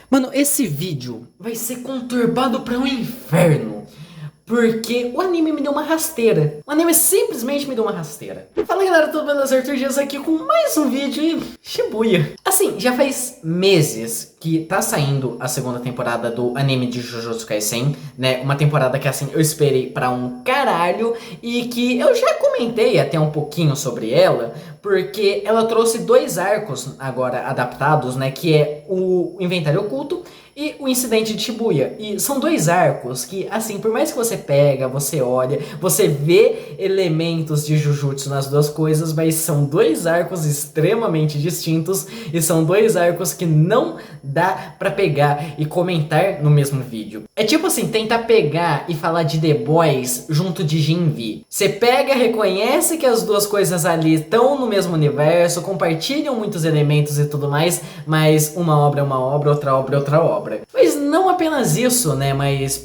Mano, esse vídeo vai ser conturbado para um inferno. Porque o anime me deu uma rasteira. O anime simplesmente me deu uma rasteira. Fala galera, tudo beleza? Arthur Dias aqui com mais um vídeo e Shibuya. Assim, já faz meses que tá saindo a segunda temporada do anime de Jujutsu Kaisen, né? Uma temporada que assim, eu esperei pra um caralho e que eu já comentei até um pouquinho sobre ela, porque ela trouxe dois arcos agora adaptados, né? Que é o Inventário Oculto e o Incidente de Shibuya. E são dois arcos que, assim, por mais que você pega, você olha, você vê elementos de Jujutsu nas duas coisas, mas são dois arcos extremamente distintos e são dois arcos que não dá pra pegar e comentar no mesmo vídeo. É tipo assim, tentar pegar e falar de The Boys junto de Jinvi. Você pega, reconhece que as duas coisas ali estão no mesmo universo, compartilham muitos elementos e tudo mais, mas uma obra é uma obra, outra obra é outra obra. Mas não apenas isso, né, mas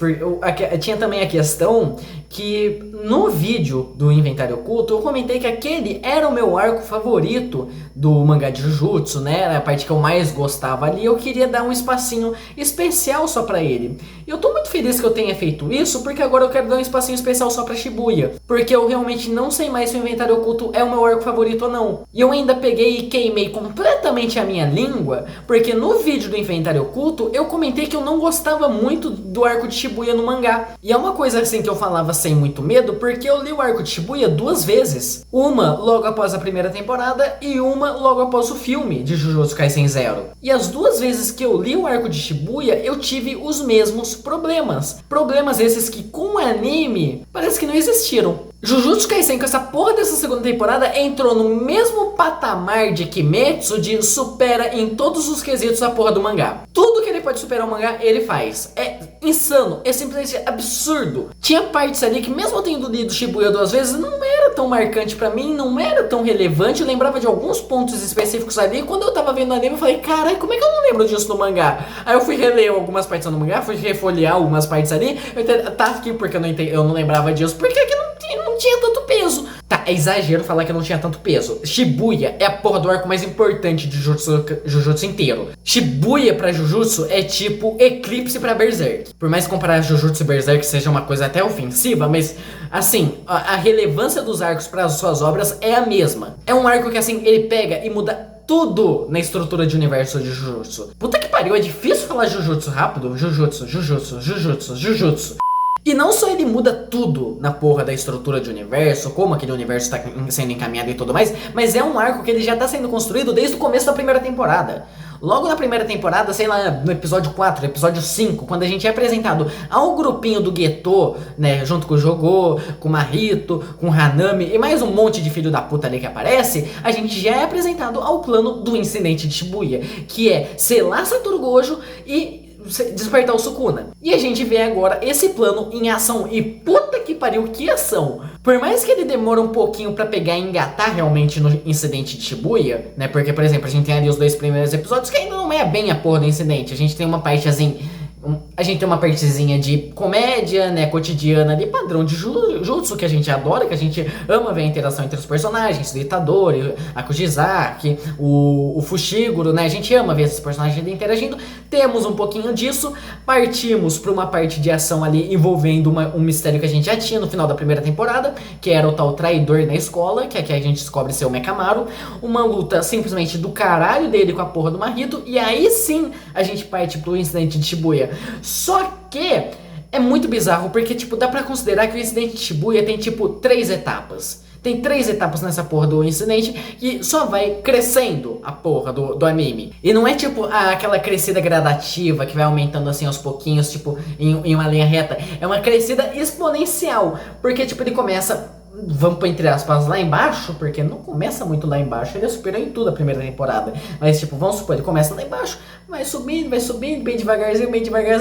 tinha também a questão que no vídeo do Inventário Oculto eu comentei que aquele era o meu arco favorito do mangá de Jujutsu, né, era a parte que eu mais gostava ali, eu queria dar um espacinho especial só pra ele. E eu tô muito feliz que eu tenha feito isso, porque agora eu quero dar um espacinho especial só pra Shibuya, porque eu realmente não sei mais se o Inventário Oculto é o meu arco favorito ou não. E eu ainda peguei e queimei completamente a minha língua, porque no vídeo do Inventário Oculto eu comentei que eu não gostava muito do arco de Shibuya no mangá. E é uma coisa assim que eu falava sem muito medo, porque eu li o arco de Shibuya duas vezes. Uma logo após a primeira temporada e uma logo após o filme de Jujutsu Kaisen Zero. E as duas vezes que eu li o arco de Shibuya, eu tive os mesmos problemas. Problemas esses que com o anime parece que não existiram. Jujutsu Kaisen com essa porra dessa segunda temporada entrou no mesmo patamar de Kimetsu de supera em todos os quesitos a porra do mangá. Tudo que ele pode superar o mangá, ele faz. É insano, é simplesmente absurdo. Tinha partes ali que mesmo eu tendo lido Shibuya duas vezes, não era tão marcante pra mim, não era tão relevante. Eu lembrava de alguns pontos específicos ali. Quando eu tava vendo o anime, eu falei, caralho, como é que eu não lembro disso no mangá? Aí eu fui reler algumas partes no mangá, fui refolhear algumas partes ali. Tá aqui porque eu não lembrava disso. Por que que não tinha tanto peso? Tá, é exagero falar que não tinha tanto peso. Shibuya é a porra do arco mais importante de Jujutsu inteiro. Shibuya pra Jujutsu é tipo Eclipse pra Berserk. Por mais que comparar Jujutsu e Berserk seja uma coisa até ofensiva, mas assim, a relevância dos arcos para as suas obras é a mesma. É um arco que assim, ele pega e muda tudo na estrutura de universo de Jujutsu. Puta que pariu, é difícil falar Jujutsu rápido. Jujutsu. E não só ele muda tudo na porra da estrutura de universo, como aquele universo tá sendo encaminhado e tudo mais, mas é um arco que ele já tá sendo construído desde o começo da primeira temporada. Logo na primeira temporada, sei lá, no episódio 4, episódio 5, quando a gente é apresentado ao grupinho do Geto, né, junto com o Jogô, com o Mahito, com o Hanami e mais um monte de filho da puta ali que aparece, a gente já é apresentado ao plano do Incidente de Shibuya, que é selar Satoru Gojo e despertar o Sukuna. E a gente vê agora esse plano em ação. E puta que pariu, que ação! Por mais que ele demore um pouquinho pra pegar e engatar realmente no Incidente de Shibuya, né? Porque, por exemplo, a gente tem ali os dois primeiros episódios que ainda não é bem a porra do incidente. A gente tem uma parte assim... A gente tem uma partezinha de comédia, né, cotidiana ali, padrão de Jujutsu, que a gente adora, que a gente ama ver a interação entre os personagens, o Itadori, a Kujizaki, o Fushiguro, né, a gente ama ver esses personagens ali interagindo. Temos um pouquinho disso, partimos para uma parte de ação ali envolvendo um mistério que a gente já tinha no final da primeira temporada, que era o tal traidor na escola, que aqui a gente descobre ser o Mekamaru, uma luta simplesmente do caralho dele com a porra do Mahito, e aí sim a gente parte pro Incidente de Shibuya. Só que é muito bizarro, porque tipo, dá pra considerar que o Incidente de Shibuya tem tipo 3 etapas. Tem 3 etapas nessa porra do incidente e só vai crescendo a porra do anime. E não é tipo aquela crescida gradativa que vai aumentando assim aos pouquinhos, tipo em uma linha reta. É uma crescida exponencial, porque tipo ele começa... Vamos pôr entre aspas lá embaixo, porque não começa muito lá embaixo, ele superou em tudo a primeira temporada. Mas tipo, vamos supor, ele começa lá embaixo, vai subindo, bem devagarzinho,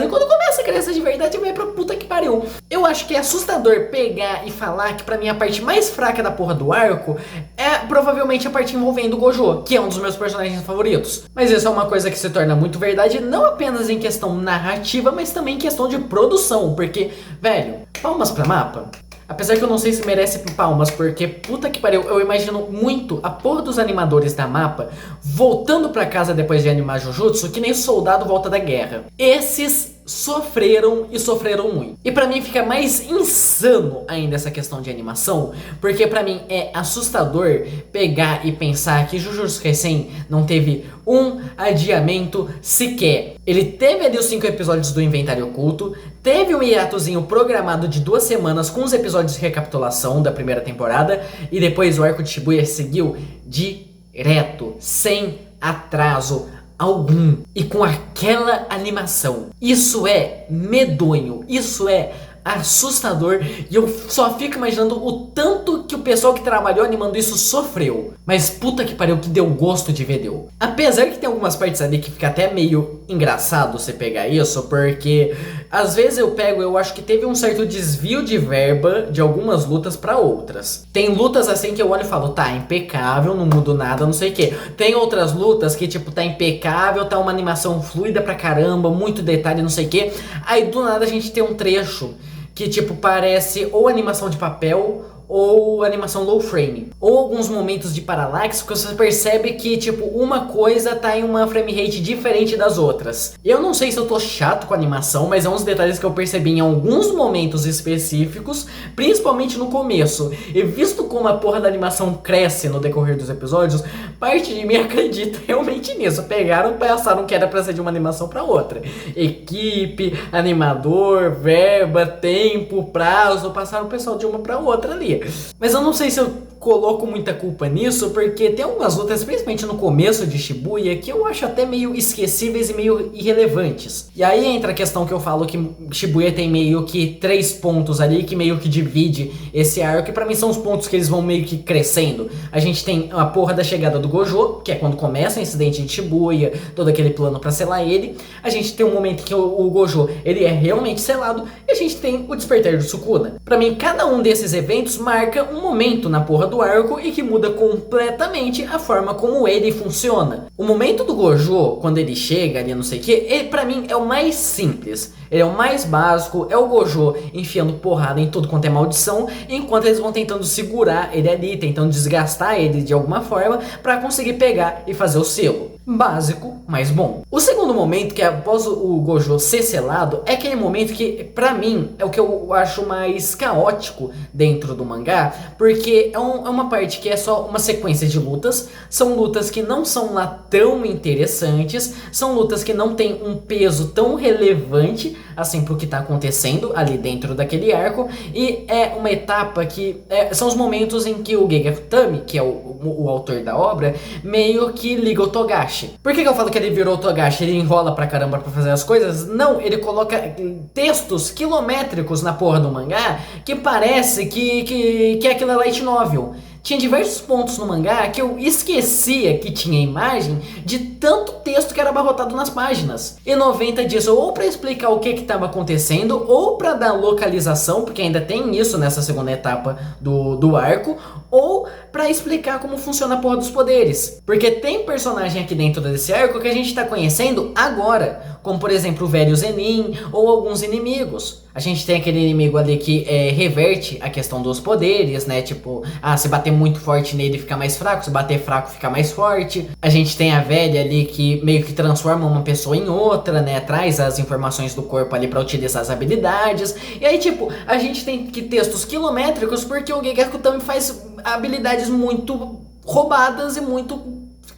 quando começa a crescer de verdade, vai pra puta que pariu. Eu acho que é assustador pegar e falar que pra mim a parte mais fraca da porra do arco é provavelmente a parte envolvendo o Gojo, que é um dos meus personagens favoritos. Mas isso é uma coisa que se torna muito verdade, não apenas em questão narrativa, mas também em questão de produção, porque, velho, palmas pra mapa. Apesar que eu não sei se merece palmas, porque puta que pariu, eu imagino muito a porra dos animadores da MAPPA voltando pra casa depois de animar Jujutsu, que nem soldado volta da guerra. Esses sofreram e sofreram muito. E pra mim fica mais insano ainda essa questão de animação, porque pra mim é assustador pegar e pensar que Jujutsu Kaisen não teve um adiamento sequer. Ele teve ali os 5 episódios do Inventário Oculto, teve um hiatozinho programado de 2 semanas com os episódios de recapitulação da primeira temporada, e depois o arco de Shibuya seguiu direto, sem atraso algum, e com aquela animação. Isso é medonho, isso é assustador, e eu só fico imaginando o tanto que o pessoal que trabalhou animando isso sofreu. Mas puta que pariu, que deu gosto de ver, deu. Apesar que tem algumas partes ali que fica até meio engraçado você pegar isso, porque às vezes eu acho que teve um certo desvio de verba de algumas lutas pra outras. Tem lutas assim que eu olho e falo, tá impecável, não mudo nada, não sei o que. Tem outras lutas que tipo, tá impecável, tá uma animação fluida pra caramba, muito detalhe, não sei o que. Aí do nada a gente tem um trecho que tipo parece ou animação de papel ou animação low frame, ou alguns momentos de paralaxe que você percebe que tipo uma coisa tá em uma frame rate diferente das outras. Eu não sei se eu tô chato com a animação, mas é uns detalhes que eu percebi em alguns momentos específicos, principalmente no começo. E visto como a porra da animação cresce no decorrer dos episódios, parte de mim acredita realmente nisso. Pegaram e pensaram que era pra ser de uma animação pra outra. Equipe, animador, verba, tempo, prazo, passaram o pessoal de uma pra outra ali. Mas eu não sei se eu coloco muita culpa nisso, porque tem algumas lutas, principalmente no começo de Shibuya, que eu acho até meio esquecíveis e meio irrelevantes. E aí entra a questão que eu falo que Shibuya tem meio que 3 pontos ali, que meio que divide esse arco, que pra mim são os pontos que eles vão meio que crescendo. A gente tem a porra da chegada do Gojo, que é quando começa o incidente de Shibuya, todo aquele plano pra selar ele. A gente tem um momento que o Gojo, ele é realmente selado, e a gente tem o despertar do Sukuna. Pra mim, cada um desses eventos marca um momento na porra do arco e que muda completamente a forma como ele funciona. O momento do Gojo, quando ele chega ali, não sei o que, ele pra mim é o mais simples. Ele é o mais básico, é o Gojo enfiando porrada em tudo quanto é maldição, enquanto eles vão tentando segurar ele ali, tentando desgastar ele de alguma forma pra conseguir pegar e fazer o selo. Básico, mas bom. O segundo momento, que é após o Gojo ser selado, é aquele momento que, pra mim, é o que eu acho mais caótico dentro do mangá, porque é uma parte que é só uma sequência de lutas, são lutas que não são lá tão interessantes, são lutas que não tem um peso tão relevante, assim, pro que tá acontecendo ali dentro daquele arco, e é uma etapa que são os momentos em que o Gegakutami, que é o autor da obra, meio que liga o Togashi. Por que eu falo que ele virou o Togashi? Ele enrola pra caramba pra fazer as coisas? Não, ele coloca textos quilométricos na porra do mangá que parece que é aquela light novel. Tinha diversos pontos no mangá que eu esquecia que tinha imagem de tanto texto que era abarrotado nas páginas. E 90 dias ou pra explicar o que estava acontecendo, ou pra dar localização, porque ainda tem isso nessa segunda etapa do arco, ou pra explicar como funciona a porra dos poderes. Porque tem personagem aqui dentro desse arco que a gente tá conhecendo agora, como por exemplo o velho Zenin ou alguns inimigos. A gente tem aquele inimigo ali que reverte a questão dos poderes, né? Tipo, se bater muito forte nele fica mais fraco, se bater fraco fica mais forte. A gente tem a velha ali que meio que transforma uma pessoa em outra, né? Traz as informações do corpo ali pra utilizar as habilidades. E aí, tipo, a gente tem que textos quilométricos porque o Gegakutami faz habilidades muito roubadas e muito,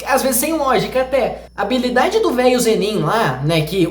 às vezes sem lógica até. A habilidade do velho Zenin lá, né, que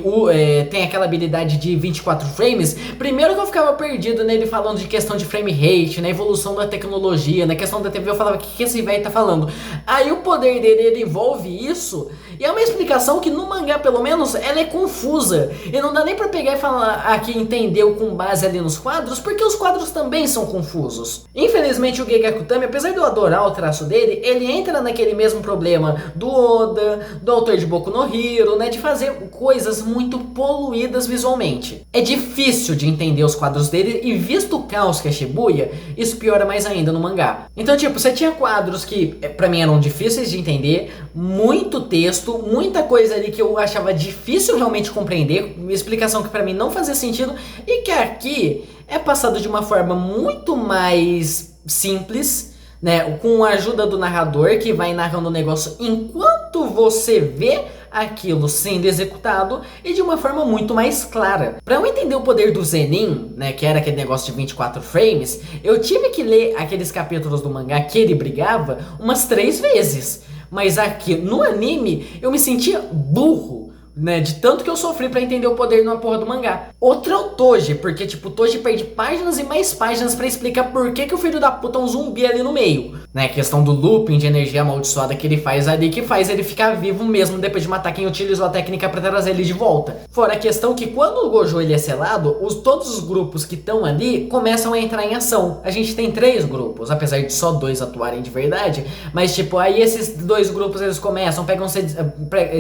tem aquela habilidade de 24 frames, primeiro que eu ficava perdido nele falando de questão de frame rate, na evolução da tecnologia, na questão da TV, eu falava, o que esse velho tá falando? Aí o poder dele, ele envolve isso, e é uma explicação que no mangá, pelo menos, ela é confusa, e não dá nem pra pegar e falar aqui, entendeu com base ali nos quadros, porque os quadros também são confusos. Infelizmente o Gegakutami, apesar de eu adorar o traço dele, ele entra naquele mesmo problema do Oda, do autor autor de Boku no Hero, né, de fazer coisas muito poluídas visualmente. É difícil de entender os quadros dele e visto o caos que é Shibuya, isso piora mais ainda no mangá. Então, tipo, você tinha quadros que pra mim eram difíceis de entender, muito texto, muita coisa ali que eu achava difícil realmente compreender, uma explicação que pra mim não fazia sentido e que aqui é passado de uma forma muito mais simples, né, com a ajuda do narrador que vai narrando o negócio enquanto você vê aquilo sendo executado e de uma forma muito mais clara. Para eu entender o poder do Zenin, né, que era aquele negócio de 24 frames, eu tive que ler aqueles capítulos do mangá que ele brigava umas 3 vezes. Mas aqui no anime eu me sentia burro, né, de tanto que eu sofri pra entender o poder numa porra do mangá. Outro é o Toji, porque tipo, o Toji perde páginas e mais páginas pra explicar por que o filho da puta é um zumbi ali no meio, né, questão do looping de energia amaldiçoada que ele faz ali, que faz ele ficar vivo mesmo depois de matar quem utilizou a técnica pra trazer ele de volta. Fora a questão que quando o Gojo ele é selado, todos os grupos que estão ali começam a entrar em ação. A gente tem 3 grupos, apesar de só 2 atuarem de verdade, mas tipo, aí esses 2 grupos eles começam,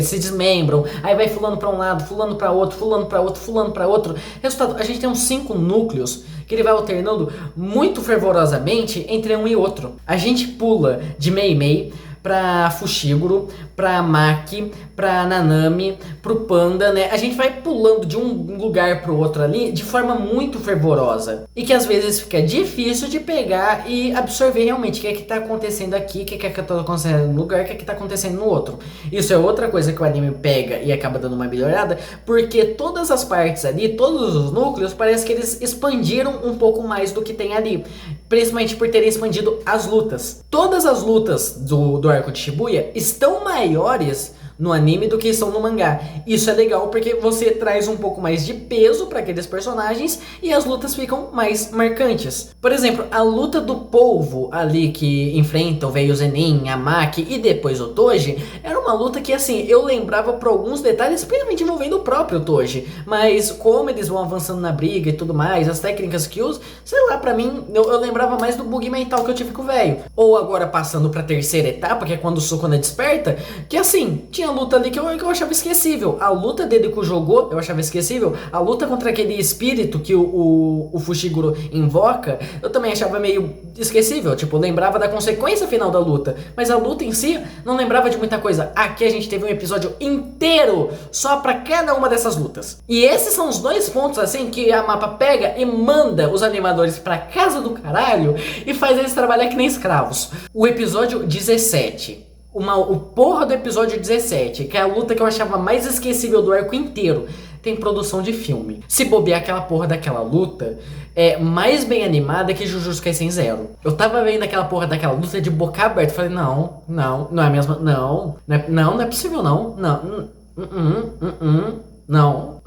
se desmembram, aí vai fulano pra um lado, fulano pra outro, fulano pra outro, fulano pra outro. Resultado, a gente tem uns 5 núcleos que ele vai alternando muito fervorosamente entre um e outro. A gente pula de Mei Mei pra Fushiguro, pra Maki, pra Nanami, pro Panda, né? A gente vai pulando de um lugar pro outro ali de forma muito fervorosa. E que às vezes fica difícil de pegar e absorver realmente o que é que tá acontecendo aqui, o que é que tá acontecendo no lugar, o que é que tá acontecendo no outro. Isso é outra coisa que o anime pega e acaba dando uma melhorada, porque todas as partes ali, todos os núcleos, parece que eles expandiram um pouco mais do que tem ali. Principalmente por terem expandido as lutas. Todas as lutas do arco de Shibuya estão maiores no anime do que estão no mangá. Isso é legal porque você traz um pouco mais de peso para aqueles personagens e as lutas ficam mais marcantes. Por exemplo, a luta do polvo ali que enfrenta o velho Zenin, a Maki e depois o Toji, era uma luta que assim, eu lembrava por alguns detalhes, principalmente envolvendo o próprio Toji, mas como eles vão avançando na briga e tudo mais, as técnicas que usam, sei lá, pra mim, eu lembrava mais do bug mental que eu tive com o velho. Ou agora passando pra terceira etapa, que é quando o Sukuna desperta, que assim, tinha luta ali que eu achava esquecível. A luta dele com o Jogô, eu achava esquecível. A luta contra aquele espírito que o Fushiguro invoca, eu também achava meio esquecível. Tipo, lembrava da consequência final da luta. Mas a luta em si, não lembrava de muita coisa. Aqui a gente teve um episódio inteiro só pra cada uma dessas lutas. E esses são os 2 pontos, assim, que a Mapa pega e manda os animadores pra casa do caralho e faz eles trabalhar que nem escravos. O episódio 17. O porra do episódio 17, que é a luta que eu achava mais esquecível do arco inteiro, tem produção de filme. Se bobear, aquela porra daquela luta é mais bem animada que Jujutsu Kaisen Zero. Eu tava vendo aquela porra daquela luta de boca aberta, falei, não é a mesma, não é possível não, não.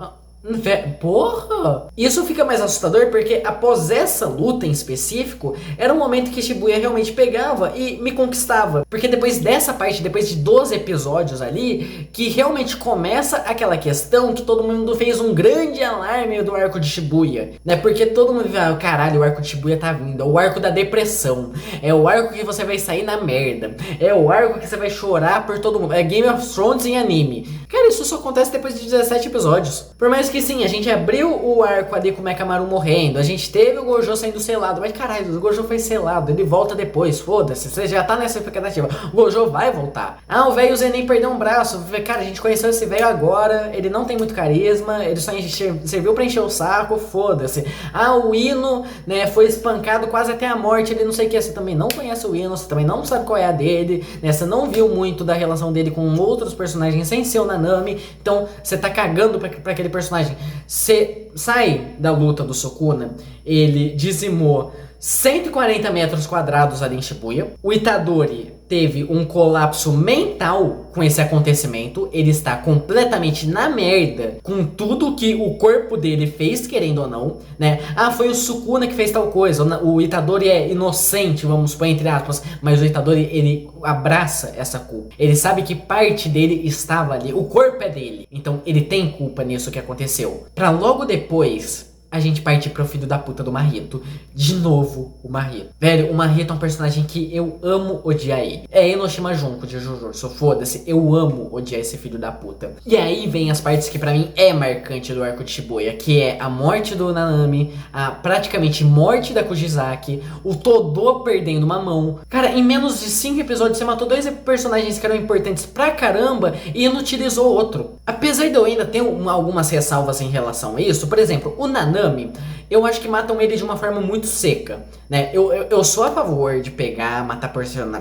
Porra! Isso fica mais assustador porque após essa luta em específico, era um momento que Shibuya realmente pegava e me conquistava. Porque depois dessa parte, depois de 12 episódios ali, que realmente começa aquela questão que todo mundo fez um grande alarme do arco de Shibuya, né? Porque todo mundo viu, caralho, o arco de Shibuya tá vindo, é o arco da depressão, é o arco que você vai sair na merda, é o arco que você vai chorar por todo mundo, é Game of Thrones em anime. Cara, isso só acontece depois de 17 episódios. Por mais que sim, a gente abriu o arco ali com o Mekamaru morrendo, a gente teve o Gojo sendo selado, mas caralho, o Gojo foi selado, ele volta depois, foda-se, você já tá nessa expectativa, o Gojo vai voltar. O velho Zenin perdeu um braço, cara, a gente conheceu esse velho agora, ele não tem muito carisma, ele só serviu pra encher o saco, foda-se. O Ino, né, foi espancado quase até a morte, ele não sei o que, você também não conhece o Ino, você também não sabe qual é a dele, né, você não viu muito da relação dele com outros personagens sem ser o Nanami, então você tá cagando pra aquele personagem. Você sai da luta do Sukuna, ele dizimou 140 metros quadrados ali em Shibuya. O Itadori teve um colapso mental com esse acontecimento. Ele está completamente na merda com tudo que o corpo dele fez, querendo ou não, né? Foi o Sukuna que fez tal coisa. O Itadori é inocente, vamos pôr entre aspas, mas o Itadori, ele abraça essa culpa. Ele sabe que parte dele estava ali, o corpo é dele. Então ele tem culpa nisso que aconteceu. Pra logo depois a gente partir pro filho da puta do Marrito. De novo, o Marrito. Velho, o Marrito é um personagem que eu amo odiar ele. É Enoshima Junko de Jujutsu, foda-se, eu amo odiar esse filho da puta. E aí vem as partes que pra mim é marcante do arco de Shibuya, que é a morte do Nanami, a praticamente morte da Kujizaki, o Todo perdendo uma mão. Cara, em menos de 5 episódios você matou 2 personagens que eram importantes pra caramba e inutilizou outro. Apesar de eu ainda ter algumas ressalvas em relação a isso, por exemplo, o Nanami, eu acho que matam ele de uma forma muito seca, né? Eu sou a favor de pegar, matar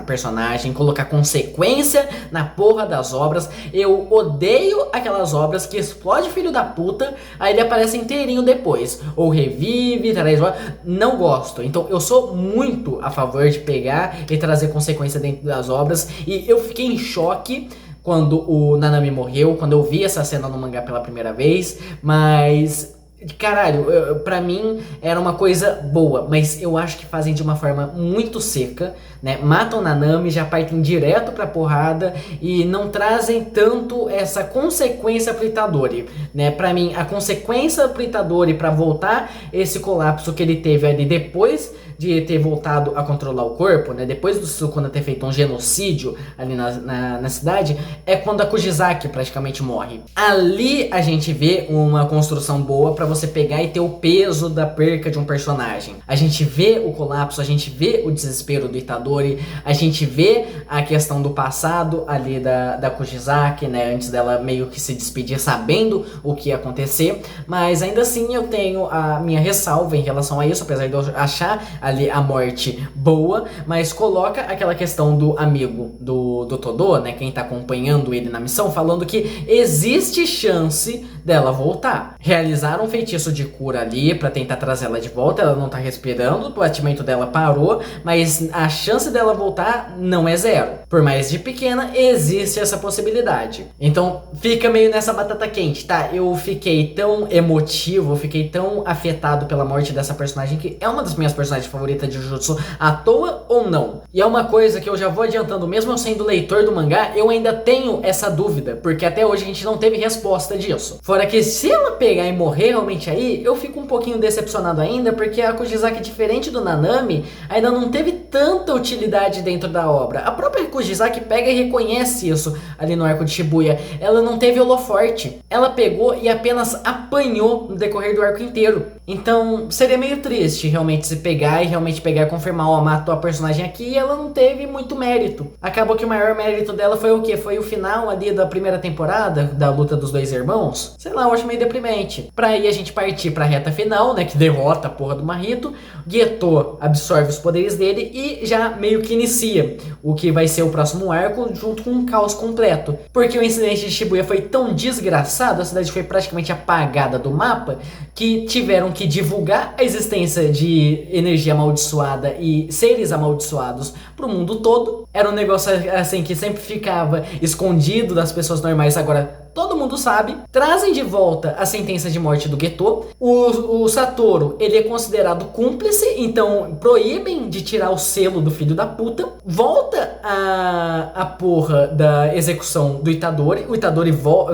personagem, colocar consequência na porra das obras. Eu odeio aquelas obras que explode filho da puta, aí ele aparece inteirinho depois, ou revive, traz... Não gosto. Então eu sou muito a favor de pegar e trazer consequência dentro das obras, e eu fiquei em choque quando o Nanami morreu, quando eu vi essa cena no mangá pela primeira vez, mas... Caralho, pra mim era uma coisa boa, mas eu acho que fazem de uma forma muito seca, né? Matam Nanami, já partem direto pra porrada e não trazem tanto essa consequência pro Itadori, né? Pra mim, a consequência pro Itadori pra voltar esse colapso que ele teve ali depois de ter voltado a controlar o corpo, né? Depois do Sukuna ter feito um genocídio ali na cidade, é quando a Kujizaki praticamente morre. Ali a gente vê uma construção boa pra você pegar e ter o peso da perca de um personagem. A gente vê o colapso, a gente vê o desespero do Itadori, a gente vê a questão do passado ali da Kujizaki, né? Antes dela meio que se despedir sabendo o que ia acontecer, mas ainda assim eu tenho a minha ressalva em relação a isso, apesar de eu achar ali a morte boa, mas coloca aquela questão do amigo do Todo, né, quem tá acompanhando ele na missão, falando que existe chance dela voltar. Realizaram um feitiço de cura ali pra tentar trazer ela de volta, ela não tá respirando, o batimento dela parou, mas a chance dela voltar não é zero. Por mais de pequena, existe essa possibilidade. Então fica meio nessa batata quente, tá? Eu fiquei tão emotivo, eu fiquei tão afetado pela morte dessa personagem, que é uma das minhas personagens favorita de Jujutsu, à toa ou não. E é uma coisa que eu já vou adiantando, mesmo eu sendo leitor do mangá, eu ainda tenho essa dúvida, porque até hoje a gente não teve resposta disso. Fora que se ela pegar e morrer realmente aí, eu fico um pouquinho decepcionado ainda, porque a Kujizaki, diferente do Nanami, ainda não teve tanta utilidade dentro da obra. A própria Kujizaki pega e reconhece isso ali no arco de Shibuya. Ela não teve holoforte. Ela pegou e apenas apanhou no decorrer do arco inteiro. Então seria meio triste realmente se pegar e confirmar, ó, matou a personagem aqui, e ela não teve muito mérito. Acabou que o maior mérito dela foi o quê? Foi o final ali da primeira temporada, da luta dos dois irmãos. Sei lá, eu acho meio deprimente. Pra aí a gente partir pra reta final, né, que derrota a porra do Marrito, Geto absorve os poderes dele e já meio que inicia o que vai ser o próximo arco, junto com um caos completo. Porque o incidente de Shibuya foi tão desgraçado, a cidade foi praticamente apagada do mapa, que tiveram que divulgar a existência de energia amaldiçoada e seres amaldiçoados pro mundo todo. Era um negócio assim que sempre ficava escondido das pessoas normais, agora todo mundo sabe. Trazem de volta a sentença de morte do Geto. O Satoru, ele é considerado cúmplice, então proíbem de tirar o selo do filho da puta. Volta a porra da execução do Itadori. O Itadori,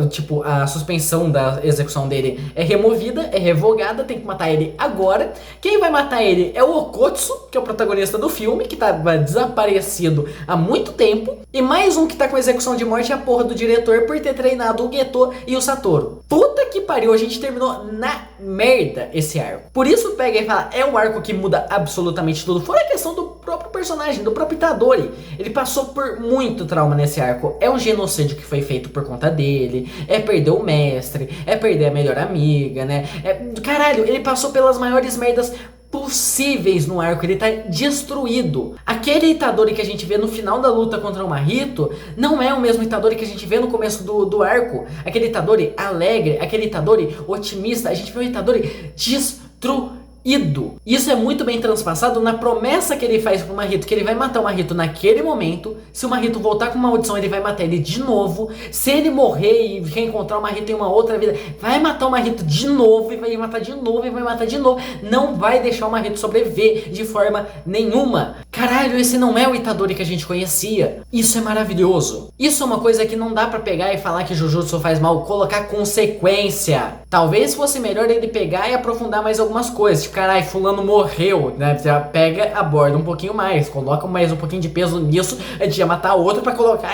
tipo, a suspensão da execução dele é removida, é revogada, tem que matar ele agora. Quem vai matar ele é o Okotsu, que é o protagonista do filme, que tá desaparecido há muito tempo. E mais um que tá com execução de morte é a porra do diretor por ter treinado o Geto e o Satoru. Puta que pariu, a gente terminou na merda esse arco. Por isso pega e fala, é um arco que muda absolutamente tudo. Fora a questão do próprio personagem, do próprio Itadori. Ele passou por muito trauma nesse arco. É um genocídio que foi feito por conta dele, é perder o mestre, é perder a melhor amiga, né? Caralho, ele passou pelas maiores merdas possíveis no arco, ele tá destruído. Aquele Itadori que a gente vê no final da luta contra o Marrito não é o mesmo Itadori que a gente vê no começo do arco. Aquele Itadori alegre, aquele Itadori otimista, a gente vê um Itadori destruído. Isso é muito bem transpassado na promessa que ele faz pro Marrito, que ele vai matar o Marrito naquele momento. Se o Marrito voltar com uma maldição, ele vai matar ele de novo. Se ele morrer e reencontrar o Marrito em uma outra vida, vai matar o Marrito de novo, e vai matar de novo, e vai matar de novo. Não vai deixar o Marrito sobreviver de forma nenhuma. Caralho, esse não é o Itadori que a gente conhecia. Isso é maravilhoso. Isso é uma coisa que não dá pra pegar e falar que Jujutsu faz mal, colocar consequência. Talvez fosse melhor ele pegar e aprofundar mais algumas coisas. Tipo, caralho, fulano morreu, né? Você pega, aborda um pouquinho mais, coloca mais um pouquinho de peso nisso, antes de matar outro pra colocar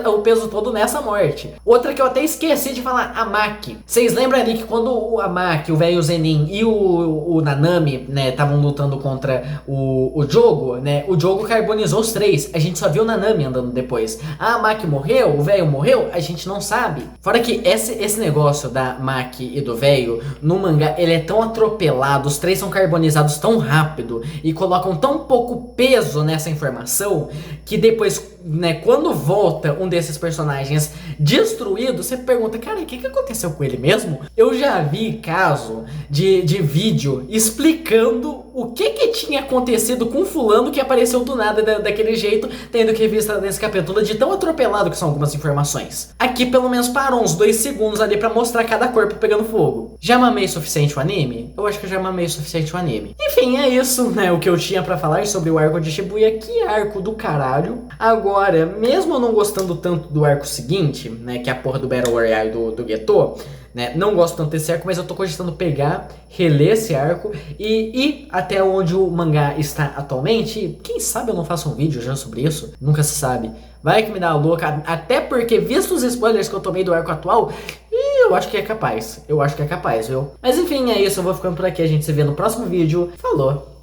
o peso todo nessa morte. Outra que eu até esqueci de falar, a Maki. Vocês lembram ali que quando a Maki, o velho Zenin e o Nanami, né, estavam lutando contra o Jogo, né? O Jogo carbonizou os três. A gente só viu o Nanami andando depois. A Maki morreu, o velho morreu, a gente não sabe. Fora que esse negócio da Maki e do velho, no mangá, ele é tão atropelado, os três são carbonizados tão rápido e colocam tão pouco peso nessa informação que depois, né, quando volta um desses personagens destruído, você pergunta, cara, o que aconteceu com ele mesmo? Eu já vi caso de vídeo explicando o que tinha acontecido com fulano que apareceu do nada daquele jeito, tendo que revistar nesse capítulo de tão atropelado que são algumas informações. Aqui pelo menos parou uns 2 segundos ali pra mostrar cada corpo pegando fogo. Já mamei o suficiente o anime? Eu acho que eu já mamei o suficiente o anime. Enfim, é isso, né, o que eu tinha pra falar sobre o arco de Shibuya. Que arco do caralho. Agora, mesmo eu não gostando tanto do arco seguinte, né, que é a porra do Battle Royale do Geto, né, não gosto tanto desse arco, mas eu tô cogitando pegar, reler esse arco e ir até onde o mangá está atualmente. Quem sabe eu não faço um vídeo já sobre isso? Nunca se sabe. Vai que me dá a louca, até porque, visto os spoilers que eu tomei do arco atual, eu acho que é capaz. Eu acho que é capaz, viu? Mas enfim, é isso, eu vou ficando por aqui, a gente se vê no próximo vídeo. Falou!